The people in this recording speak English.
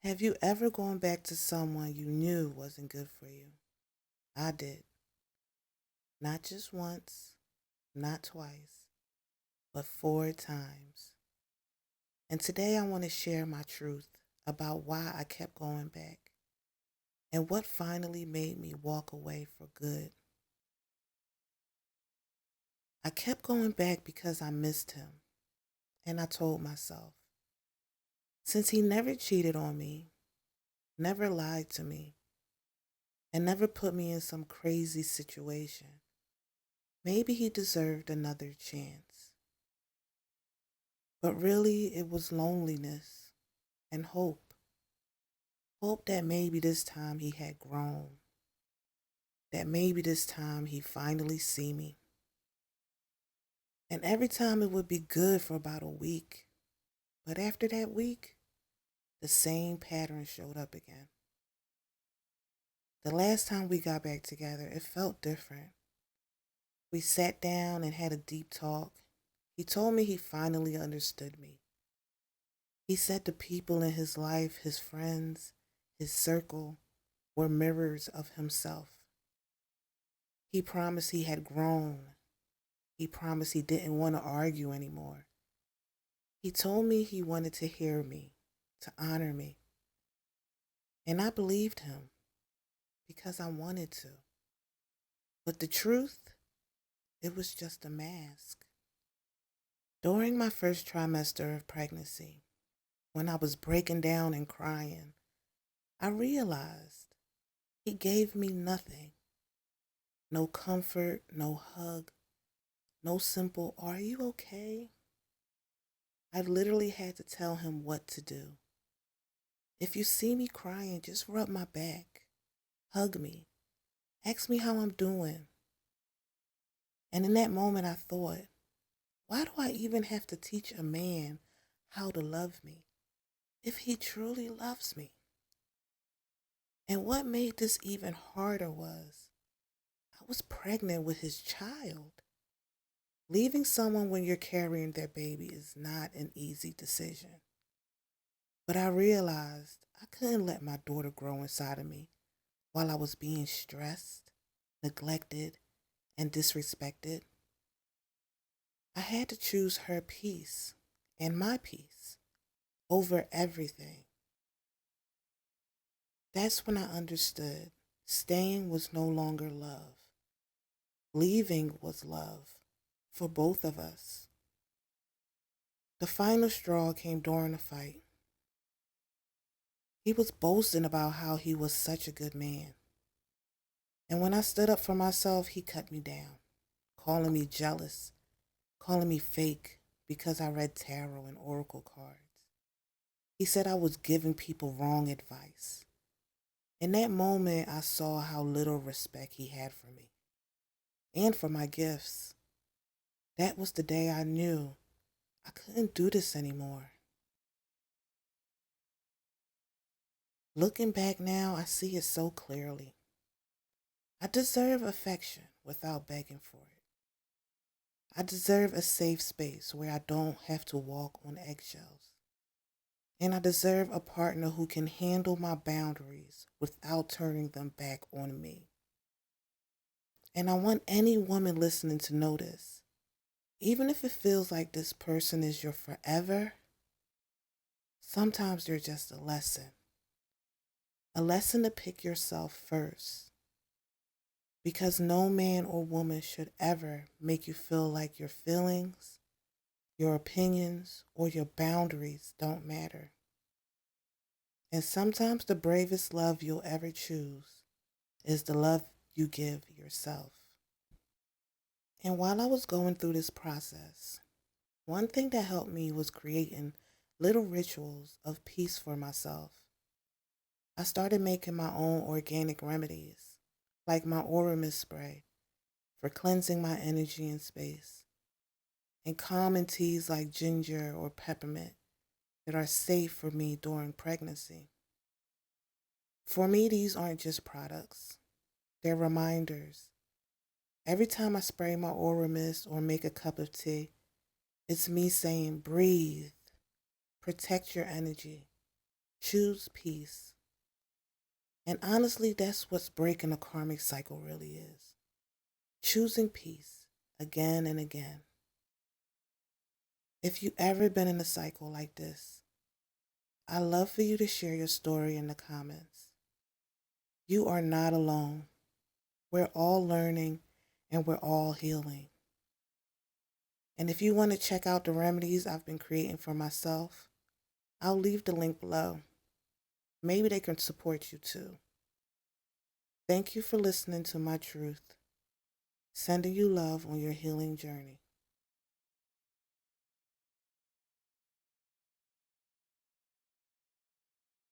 Have you ever gone back to someone you knew wasn't good for you? I did. Not just once, not twice, but 4 times. And today I want to share my truth about why I kept going back and what finally made me walk away for good. I kept going back because I missed him, and I told myself, since he never cheated on me, never lied to me, and never put me in some crazy situation, maybe he deserved another chance. But really, it was loneliness and hope. Hope that maybe this time he had grown, that maybe this time he finally see me. And every time it would be good for about a week. But after that week, the same pattern showed up again. The last time we got back together, it felt different. We sat down and had a deep talk. He told me he finally understood me. He said the people in his life, his friends, his circle, were mirrors of himself. He promised he had grown. He promised he didn't want to argue anymore. He told me he wanted to hear me, to honor me. And I believed him because I wanted to. But the truth, it was just a mask. During my first trimester of pregnancy, when I was breaking down and crying, I realized he gave me nothing. No comfort, no hug, no simple, "Are you okay?" I literally had to tell him what to do. If you see me crying, just rub my back, hug me, ask me how I'm doing. And in that moment, I thought, why do I even have to teach a man how to love me if he truly loves me? And what made this even harder was I was pregnant with his child. Leaving someone when you're carrying their baby is not an easy decision. But I realized I couldn't let my daughter grow inside of me while I was being stressed, neglected, and disrespected. I had to choose her peace and my peace over everything. That's when I understood staying was no longer love. Leaving was love for both of us. The final straw came during a fight. He was boasting about how he was such a good man. And when I stood up for myself, he cut me down, calling me jealous, calling me fake because I read tarot and oracle cards. He said I was giving people wrong advice. In that moment, I saw how little respect he had for me and for my gifts. That was the day I knew I couldn't do this anymore. Looking back now, I see it so clearly. I deserve affection without begging for it. I deserve a safe space where I don't have to walk on eggshells. And I deserve a partner who can handle my boundaries without turning them back on me. And I want any woman listening to know this. Even if it feels like this person is your forever, sometimes they're just a lesson. A lesson to pick yourself first. Because no man or woman should ever make you feel like your feelings, your opinions, or your boundaries don't matter. And sometimes the bravest love you'll ever choose is the love you give yourself. And while I was going through this process, one thing that helped me was creating little rituals of peace for myself. I started making my own organic remedies, like my aura mist spray for cleansing my energy and space, and calming teas like ginger or peppermint that are safe for me during pregnancy. For me, these aren't just products, they're reminders. Every time I spray my aura mist or make a cup of tea, it's me saying, breathe, protect your energy, Choose peace. And honestly, that's what's breaking the karmic cycle really is. Choosing peace again and again. If you ever been in a cycle like this, I'd love for you to share your story in the comments. You are not alone. We're all learning and we're all healing. And if you want to check out the remedies I've been creating for myself, I'll leave the link below. Maybe they can support you too. Thank you for listening to my truth. Sending you love on your healing journey.